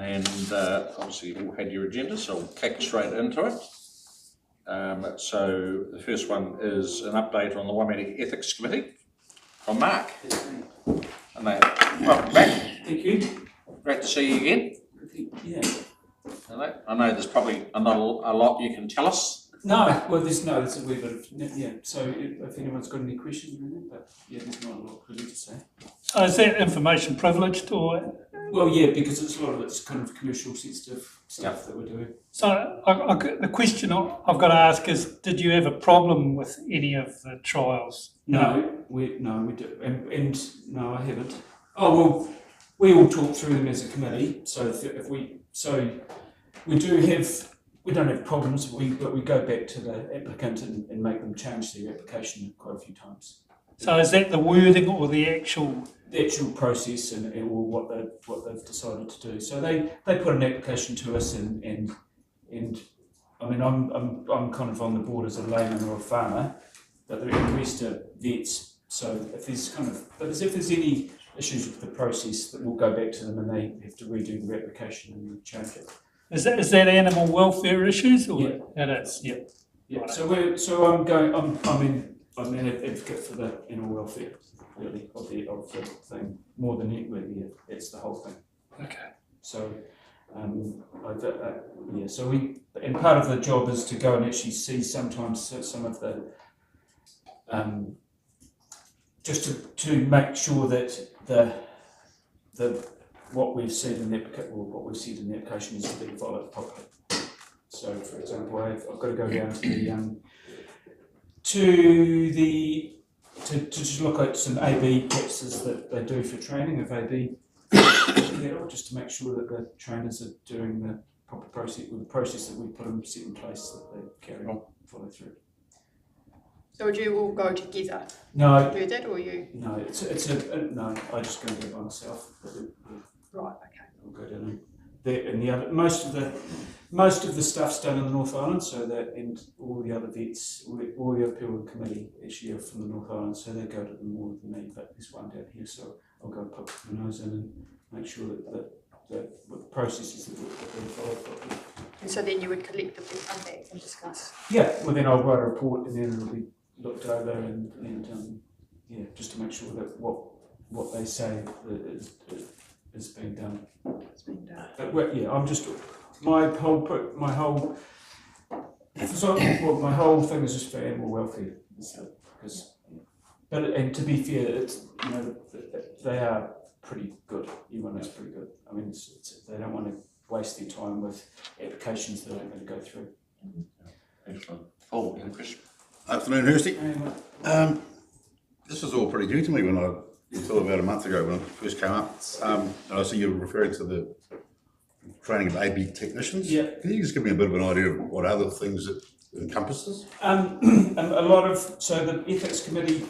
and obviously you've all had your agenda, so we'll kick straight into it. So the first one is an update on the Waimate Ethics Committee from Mark. And welcome back. Thank you. Great to see you again. Yeah. I know there's probably not a lot you can tell us. No, well, there's a wee bit of, yeah. So if anyone's got any questions or anything, but yeah, there's not a lot really to say. So is that information privileged or? Well, yeah, because it's a lot of it's kind of commercial sensitive stuff that we're doing. So the question I've got to ask is, did you have a problem with any of the trials? No, we do, and no, I haven't. Oh well, we all talk through them as a committee. So we don't have problems, but we go back to the applicant and make them change their application quite a few times. So is that the wording or the actual? The actual process and or what they've decided to do. So they put an application to us and I mean I'm kind of on the board as a layman or a farmer, but the rest are vets. So if there's any issues with the process, that we'll go back to them and they have to redo the application and change it. Is that animal welfare issues or? Yeah, it is. Yeah. Yeah. Right. So I'm an advocate for the animal welfare, really, of the thing more than yeah, it's the whole thing. Okay. So so and part of the job is to go and actually see sometimes some of the just to make sure that the what we've said in the application is being followed properly. So, for example, I've got to go down to just look at some AB practices that they do for training of AB, just to make sure that the trainers are doing the proper process with the process that we put them set in place that they carry on, follow through. So would you all go together? No. Do that or you? No, no. I just go and do it by myself. Right. Okay. I'll go down there, and the other most of the stuff's done in the North Island, so that and all the other vets, all the other people in the committee actually are from the North Island, so they go to them more than me. But there's one down here, so I'll go poke my nose in and make sure that the processes that are being followed properly. And so then you would collect the feedback and discuss. Yeah, well then I'll write a report and then it'll be looked over and yeah, just to make sure that what they say is being done. It's been done. But yeah, I'm just my whole thing is just for animal welfare. And to be fair, it's they are pretty good. Everyone is pretty good. I mean, they don't want to waste their time with applications that aren't going to go through. Excellent. Oh, any question? Afternoon, Hursty. This was all pretty new to me until about a month ago when it first came up. And I see you're referring to the training of AB technicians. Yeah. Can you just give me a bit of an idea of what other things it encompasses? A lot of the ethics committee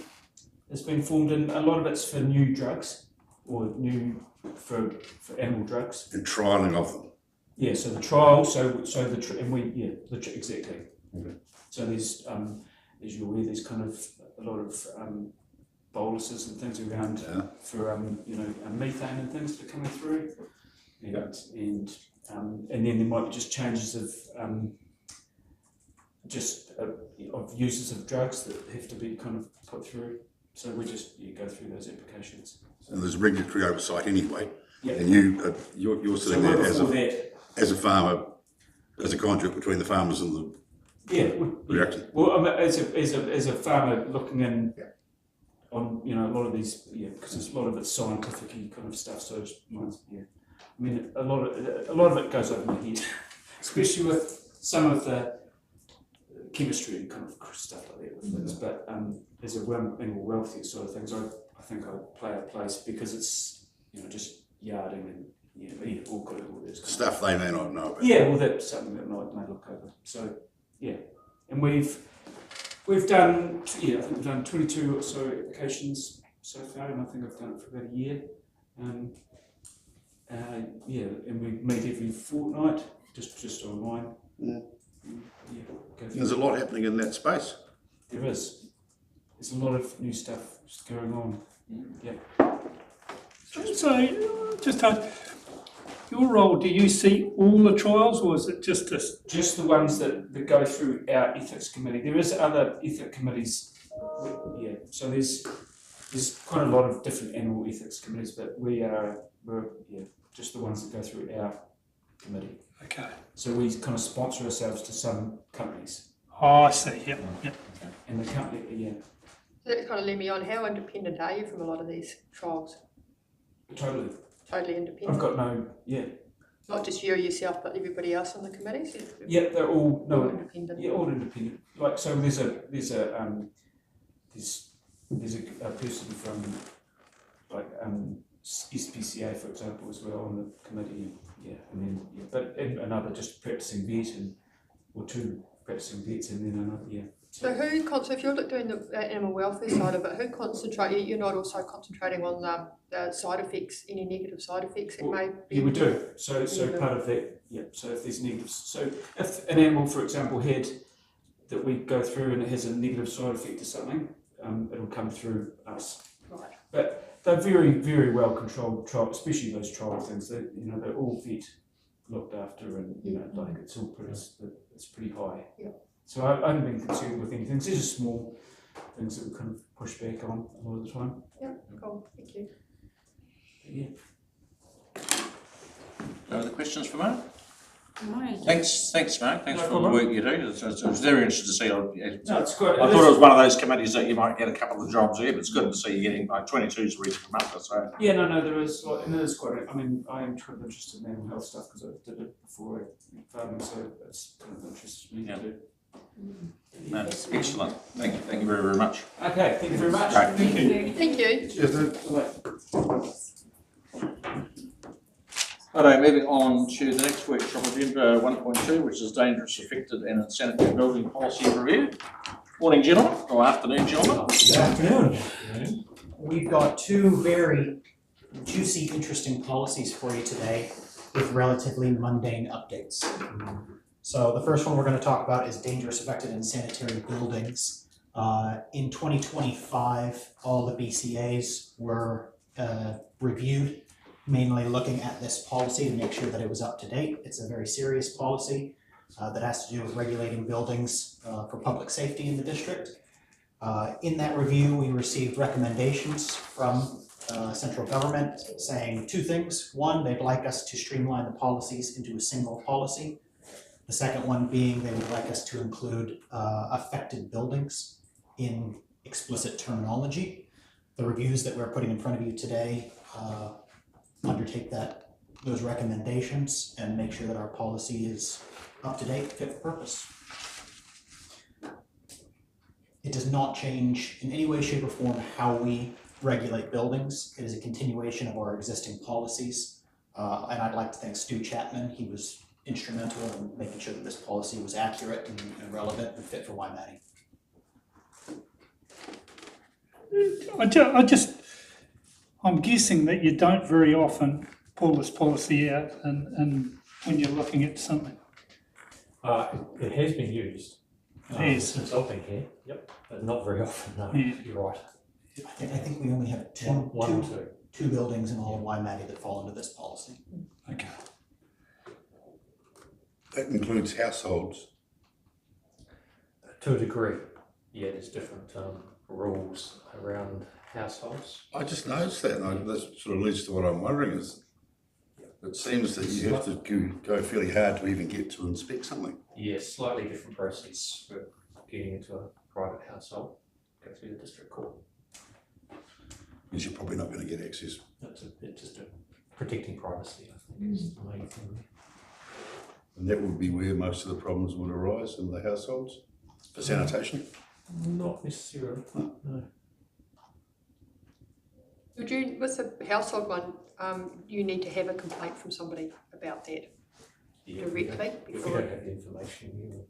has been formed, and a lot of it's for new drugs or new for animal drugs. And trialling of them. Yeah. So the trial. Exactly. Okay. So there's as you're aware, there's kind of a lot of boluses and things around for methane and things that are coming through, and then there might be just changes of of uses of drugs that have to be kind of put through. So we just go through those applications. And there's regulatory oversight anyway. Yeah. And you're sitting there as a farmer, as a conduit between the farmers and the reaction. Well, as a farmer looking in on a lot of these because a lot of it's scientific kind of stuff. So I mean a lot of it goes over my head, especially with some of the chemistry and kind of stuff like that with things. But as a animal welfare sort of things, I think I play a place because it's just yarding and all this stuff they may not know about. Yeah, well that's something that I may look over. So yeah, and we've done I think we've done 22 or so applications so far, and I think I've done it for about a year. And we meet every fortnight, just online. Yeah. There's a lot happening in that space. There is. There's a lot of new stuff going on. Yeah. So, just your role, do you see all the trials or is it just a, Just the ones that go through our ethics committee. There is other ethics committees, yeah, so there's quite a lot of different animal ethics committees, but we're just the ones that go through our committee. okay. So we kind of sponsor ourselves to some companies, Oh, I see, yep, yep. and the company, yeah, So that kind of led me on, how independent are you from a lot of these trials? totally. Totally I've independent? got no, yeah, Not just you yourself, but everybody else on the committees? yeah, they're all, All no, independent? yeah, all independent. Like, so there's a person from, like, SPCA, for example, as well on the committee, yeah, and then, yeah, but and another just practicing vet or two practicing vets and then another, yeah. So if you're doing the animal welfare side of it, who concentrate, you're not also concentrating on the side effects, any negative side effects it may be? Yeah, we do. So Yeah. part of that, yeah. So if there's negatives, so if an animal, for example, had that we go through and it has a negative side effect or something, it'll come through us. Right. But they're very, very well controlled trials, especially those trial things. That they're all vet looked after, and like it's all pretty, it's pretty high. Yeah. So I haven't been concerned with anything. These are just small things that we kind of push back on a lot of the time. Yeah, cool, thank you. But yeah. No other questions for Mark? No. Thanks, Mark. Thanks No for all the problem. work you do. It's very interesting to see. No, it's good. I thought it was one of those committees that you might get a couple of jobs there, but it's good to see you getting like 22 is a reasonable number. So Yeah, no, there is, and there is quite. I mean, I am kind of interested in animal health stuff because I did it before I went farming, so it's kind of interests me Yeah. to do. that's excellent. Thank you very, very much. Okay, thank you very much. Right. Thank you. Thank you. Cheers, Righto, moving on to the next workshop agenda 1.2, which is dangerous, affected and insanitary building policy review. Morning, gentlemen, or afternoon, gentlemen. Good afternoon. We've got two very juicy, interesting policies for you today with relatively mundane updates. So the first one we're going to talk about is dangerous, affected and sanitary buildings. In 2025, all the BCAs were reviewed, mainly looking at this policy to make sure that it was up to date. It's a very serious policy that has to do with regulating buildings for public safety in the district. In that review, we received recommendations from central government saying two things. One, they'd like us to streamline the policies into a single policy. The second one being they would like us to include affected buildings in explicit terminology. The reviews that we're putting in front of you today undertake those recommendations and make sure that our policy is up to date, fit for purpose. It does not change in any way, shape, or form how we regulate buildings. It is a continuation of our existing policies. And I'd like to thank Stu Chapman. He was instrumental in making sure that this policy was accurate and relevant and fit for Waimate. I'm guessing that you don't very often pull this policy out and when you're looking at something. It has been used Yes. since I've been here, yep, but not very often, no, Yeah. you're right. I think we only have One or two. two buildings in all of Waimate that fall into this policy. Okay. That includes households. To a degree, yeah, there's different rules around households. I just noticed that, and that sort of leads to what I'm wondering is, it seems that you have to go fairly hard to even get to inspect something. Yes, slightly different process for getting into a private household, go through the district court. Because you're probably not going to get access. It's just protecting privacy, I think, is the main thing. And that would be where most of the problems would arise in the households, for sanitation. Not necessarily, no. Would you, with the household one, you need to have a complaint from somebody about that Yeah, directly if we before? don't have the information,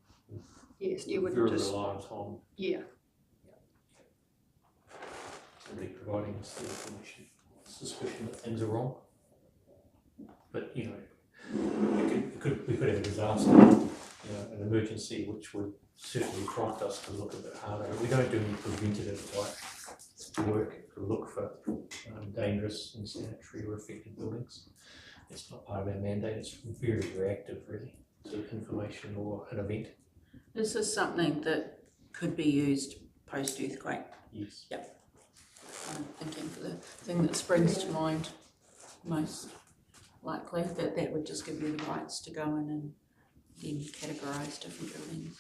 Yes, you we're would very just, reliant on yeah. somebody providing us the information, suspicion that things are wrong. But, you know, we could have a disaster, you know, an emergency, which would certainly prompt us to look a bit harder. We don't do any preventative type work to look for dangerous, insanitary or affected buildings. it's not part of our mandate, it's very reactive really to information or an event. This is something that could be used post-earthquake. Yes. I'm thinking for the thing that springs to mind most likely, that would just give you the rights to go in and then categorise different buildings.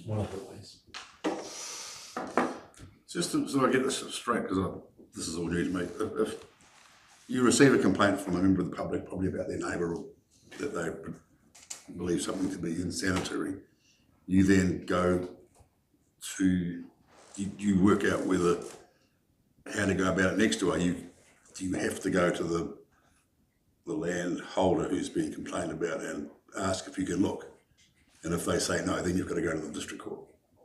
One of the ways. Just so I get this straight, because this is all new to me. If you receive a complaint from a member of the public, probably about their neighbour, or that they believe something to be insanitary, you then go to, you work out how to go about it next door. Do you have to go to the landholder who's being complained about and ask if you can look? And if they say no, then you've got to go to the district court.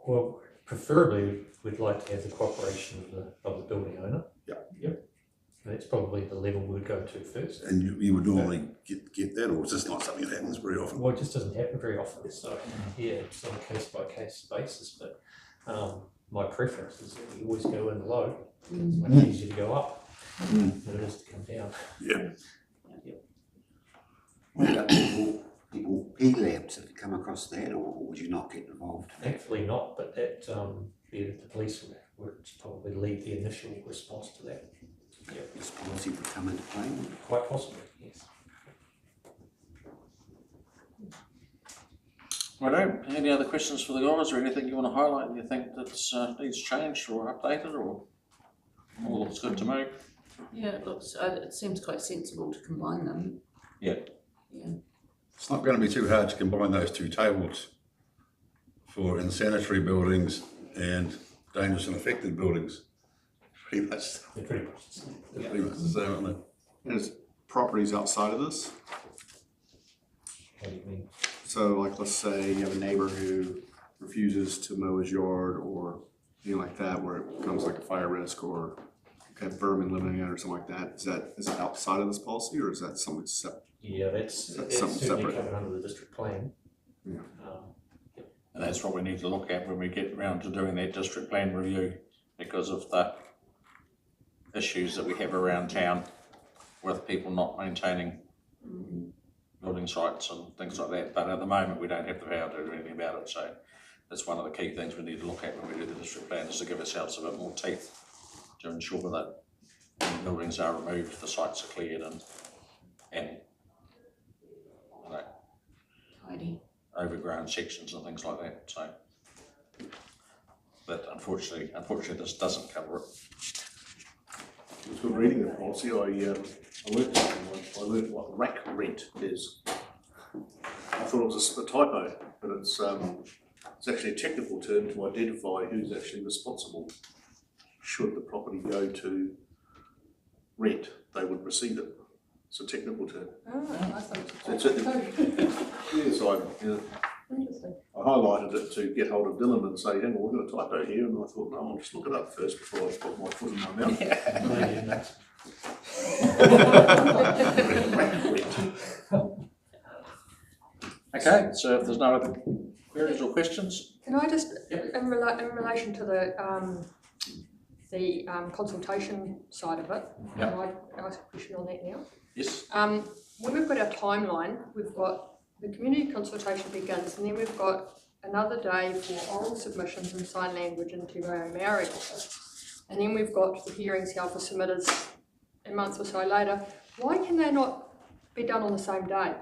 Well, preferably we'd like to have the cooperation of the building owner. Yep. And that's probably the level we'd go to first. And you would normally get that, or it's just not something that happens very often? Well, it just doesn't happen very often, so yeah, it's on a case by case basis, but my preference is that we always go in low. It's much easier to go up than it is to come down. Yeah. What about people P-labs, have you come across that, or would you not get involved? Thankfully not, but that the police would probably lead the initial response to that. Yeah, This policy would come into play? quite possibly, yes. Righto, any other questions for the guys, or anything you want to highlight you think that needs changed or updated, or all looks good to me? Yeah, it looks, it seems quite sensible to combine them. Yeah. It's not going to be too hard to combine those two tables for insanitary buildings and dangerous and affected buildings. Pretty much, They're pretty much the same. they're pretty much the same, aren't they? There's properties outside of this. What do you mean? So like, let's say you have a neighbor who refuses to mow his yard or anything like that, where it becomes like a fire risk, or have vermin living in it or something like that. Is that outside of this policy, or is that something separate? Yeah, that's That's something certainly separate. covered under the district plan. Yeah. And that's what we need to look at when we get around to doing that district plan review, because of the issues that we have around town with people not maintaining building sites and things like that. But at the moment, we don't have the power to do anything about it. So that's one of the key things we need to look at when we do the district plan, is to give ourselves a bit more teeth to ensure that when buildings are removed, the sites are cleared and you know, Tidy. overgrown sections and things like that. So, but unfortunately, this doesn't cover it. As we're reading the policy, I learned something once. I learned what rack rent is. I thought it was a typo, but it's actually a technical term to identify who's actually responsible. Should the property go to rent, they would receive it. It's a technical term. Oh, I thought It's it a- was Yes, I interesting. highlighted it to get hold of Dylan and say, hang on, we've got a typo here, and I thought, no, I'll just look it up first before I put my foot in my mouth. Okay, so if there's no other queries or questions, Can I just, in relation to the consultation side of it, Yep. can I ask a question on that now? yes. When we've got our timeline, we've got the community consultation begins, and then we've got another day for oral submissions in sign language into Te Reo Maori. And then we've got the hearings held for submitters a month or so later. Why can they not be done on the same day?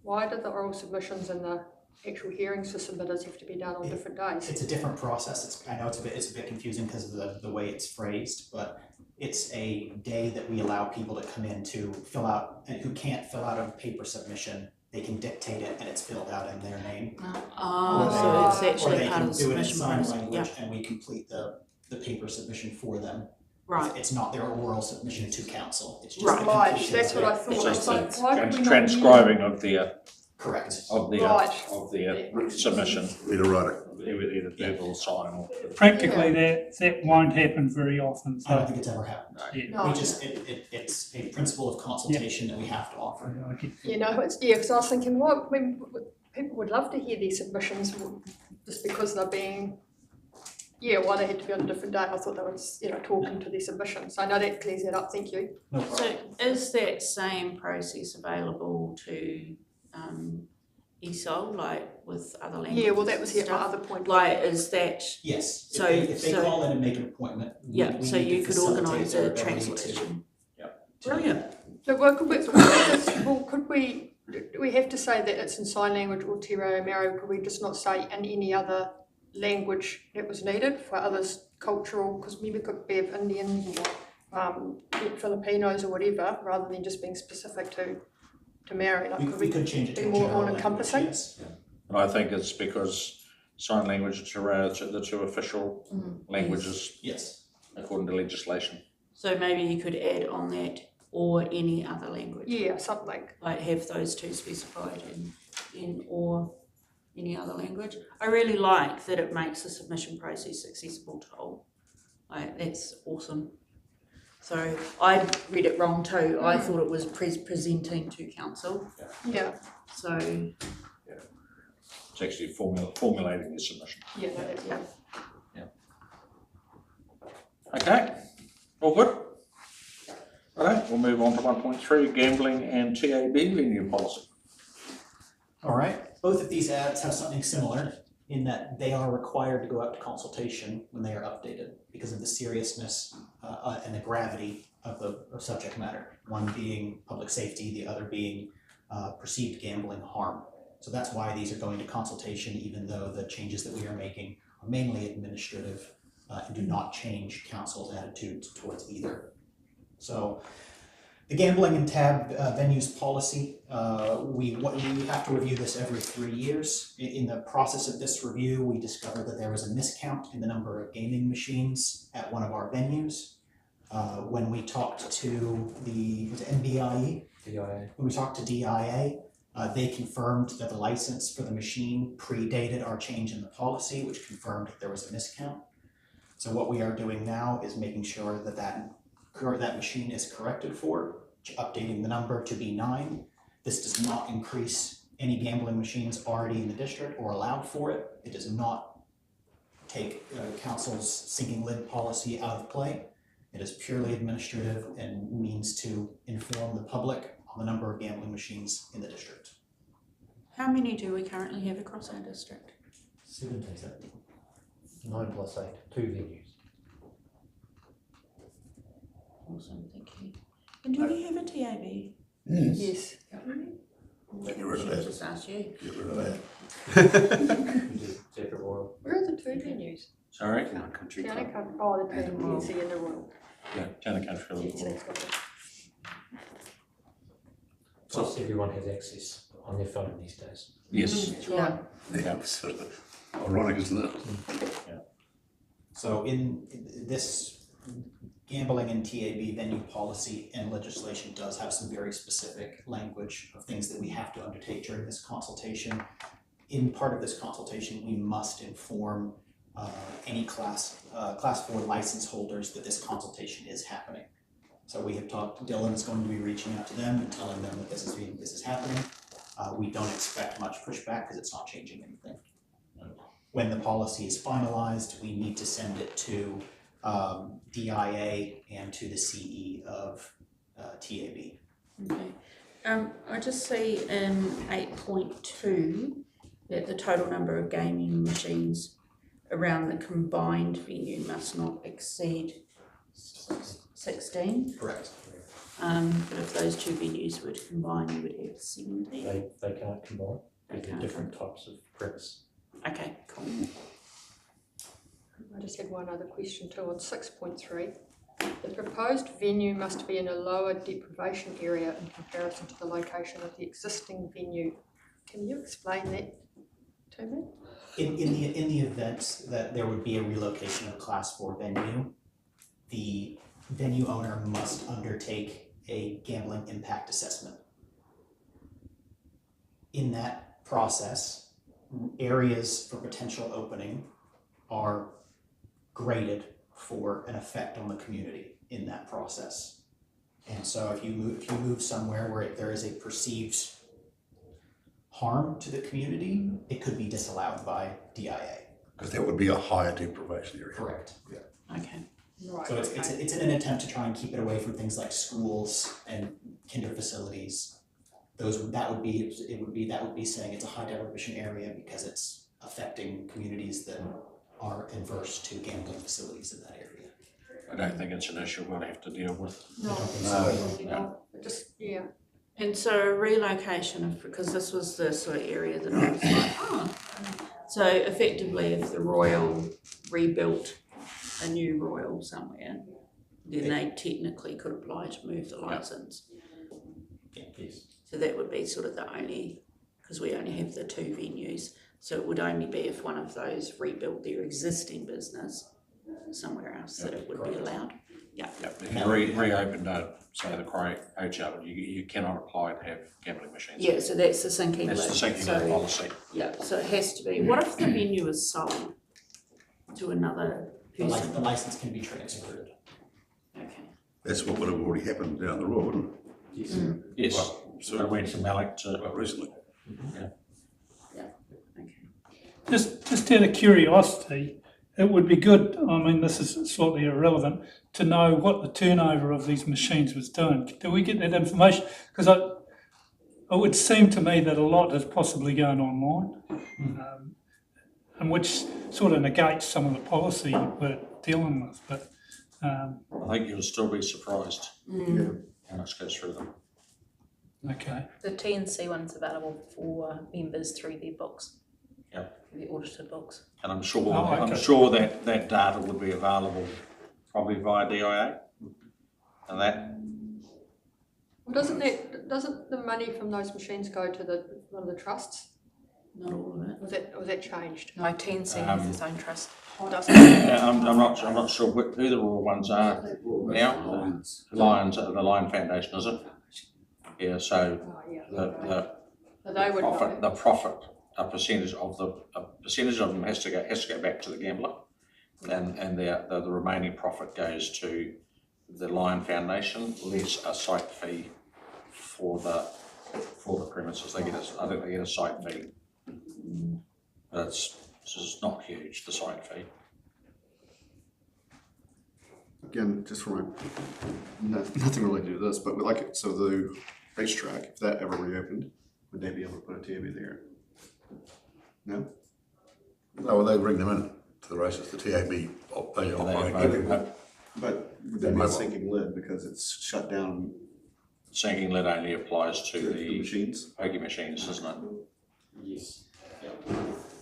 Why do the oral submissions and the actual hearings for submitters have to be done on different days? It's a different process. I know it's a bit confusing because of the way it's phrased, but it's a day that we allow people to come in to fill out, and who can't fill out a paper submission, they can dictate it and it's filled out in their name. So it's Or actually they part can of the do it in submission sign process. language Yeah, and we complete the paper submission for them. right. It's not their oral submission to council, it's just Right. the Right, completion that's of what I it. thought. It's just But the why do we not transcribing of the Correct. Right. submission, Either writer. either verbal sign or. Practically, that won't happen very often, I don't so. think it's ever happened. Yeah. No. We just, it's a principle of consultation that we have to offer. I get- You know, because I was thinking, people would love to hear these submissions just because they're being yeah, why they had to be on a different day. I thought they were, talking to their submissions. So I know that clears that up, thank you. No problem. So is that same process available to ESOL, like with other languages? Yeah, well, that was and my stuff? other point. Like, is that, Yes, So- if they so- call in and make an appointment, yeah, we so need to you could facilitate organise their a ability translation? Yep. Brilliant. So could we, do we have to say that it's in sign language or Te Reo Maori? Could we just not say in any other language that was needed for others cultural, because maybe it could be of Indian or Filipinos or whatever, rather than just being specific to Maori? Like, We could change it to be a more general all-encompassing? language, yes. And I think it's because sign language and Te Reo are the two official languages Yes. according to legislation. So maybe you could add on that or any other language. Yeah, something. Like have those two specified in or any other language. I really like that it makes the submission process accessible to all. Like, that's awesome. So I read it wrong too. I thought it was presenting to council. Yeah, So It's actually formulating the submission. yeah, no, that's yeah. Okay, all good? Alright, we'll move on to 1.3, gambling and TAB venue policy. All right, both of these ads have something similar in that they are required to go out to consultation when they are updated because of the seriousness and the gravity of the subject matter. One being public safety, the other being perceived gambling harm. So that's why these are going to consultation, even though the changes that we are making are mainly administrative and do not change council's attitude towards either. So the gambling and tab venues policy, we have to review this every 3 years. In the process of this review, we discovered that there was a miscount in the number of gaming machines at one of our venues. When we talked to was it NBIE? DIA. When we talked to DIA, they confirmed that the license for the machine predated our change in the policy, which confirmed that there was a miscount. So what we are doing now is making sure that that machine is corrected for, updating the number to be 9. This does not increase any gambling machines already in the district or allowed for it. It does not take council's sinking lid policy out of play. It is purely administrative and means to inform the public on the number of gambling machines in the district. How many do we currently have across our district? 17. 9 plus 8, 2 venues. Awesome, thank you. And do we have a TAB? yes. Get rid of Should that. just ask you. Get rid of that. We do separate royal. Where are the two venues? Sorry? Town Country Town Club. and Country, oh, the PNC and the Royal. Yeah, Town and Country Club. Yes, that's got it. Plus everyone has access on their phone these days. Yes. That's right. Yeah, sort of ironic, isn't it? So in this gambling and TAB venue policy and legislation does have some very specific language of things that we have to undertake during this consultation. In part of this consultation, we must inform any class 4 license holders that this consultation is happening. So we have talked, Dylan is going to be reaching out to them and telling them that this is happening. We don't expect much pushback because it's not changing anything. When the policy is finalized, we need to send it to DIA and to the CE of TAB. Okay. I just see in 8.2 that the total number of gaming machines around the combined venue must not exceed 16. Correct. But if those two venues were to combine, you would have 17. They can't combine. They They're can't different types of premise. Okay, cool. I just had one other question too on 6.3. The proposed venue must be in a lower deprivation area in comparison to the location of the existing venue. Can you explain that to me? In the event that there would be a relocation of class 4 venue, the venue owner must undertake a gambling impact assessment. In that process, areas for potential opening are graded for an effect on the community in that process. And so if you move somewhere where there is a perceived harm to the community, it could be disallowed by DIA. Because that would be a higher deprivation area. Correct. Okay. Right, So okay. it's in an attempt to try and keep it away from things like schools and kinder facilities. That would be saying it's a high deprivation area because it's affecting communities that are adverse to gambling facilities in that area. I don't think it's an issue we'll have to deal with. No, No. no, just, yeah. And so relocation of, because this was the sort of area that I was like, oh. So effectively if the Royal rebuilt a new Royal somewhere, then they technically could apply to move the licence. Yes. So that would be sort of the only, because we only have the 2 venues, so it would only be if one of those rebuilt their existing business somewhere else that it would be allowed. Yep, if you reopened, say the Quarry Hotel, you cannot apply to have gambling machines. Yeah, so that's the sinking lid. That's the sinking So- lid policy. Yeah, so it has to be, what if the venue is sold to another The person? license can be transferred. Okay. That's what would have already happened down the road, wouldn't it? Yes. Yes, Well, so it went from Malik to, Quite recently. Okay. Just out of curiosity, it would be good, I mean, this is slightly irrelevant, to know what the turnover of these machines was doing. Do we get that information? Because it would seem to me that a lot is possibly going online, and which sort of negates some of the policy we're dealing with, but I think you'll still be surprised how much goes through them. okay. The TNC one's available for members through their books. Yep. The audited books. And I'm sure, Oh, okay. I'm sure that data would be available probably via DIA. And that, Well, doesn't the money from those machines go to one of the trusts? Not all of it. Was that changed? No, TNC has its own trust. I'm not sure who the Royal ones are now. Lions, the Lion Foundation, is it? Yeah, so Oh, yeah. the So they would know. profit, a percentage of them has to go back to the gambler, and the remaining profit goes to the Lion Foundation, less a site fee for the premises. I think they get a site fee. But it's not huge, the site fee. Again, just from nothing related to this, but so the racetrack, if that ever reopened, would they be able to put a TAB there? No? No, well, they bring them in to the races, the TAB, they operate everywhere. But would that be a sinking lid because it's shut down Sinking lid only applies to the the machines? pokie machines, doesn't it? Yes.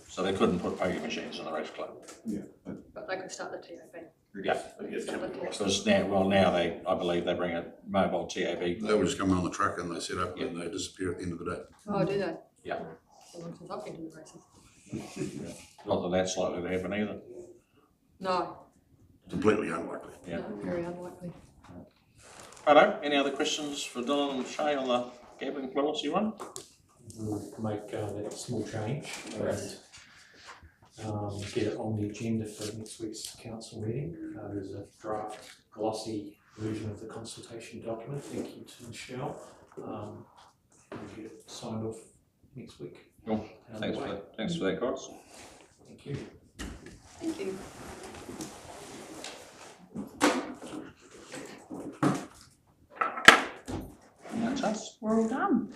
So they couldn't put pokie machines in the race club. Yeah. But they could start the TAB. Yeah. Because now I believe they bring a mobile TAB. They would just come on the truck and they set up and they disappear at the end of the day. Oh, do they? Yeah. So long since I've been to the races. Not that that's likely to happen either. No, Completely unlikely. Yeah. no, very unlikely. Righto, any other questions for Dylan and Shay on the gambling policy one? We'll make that small change and get it on the agenda for next week's council meeting. There's a draft glossy version of the consultation document. Thank you to Michelle. We'll get it signed off next week. Cool. Thanks for that, guys. Thank you. Thank you. That's us. We're all done.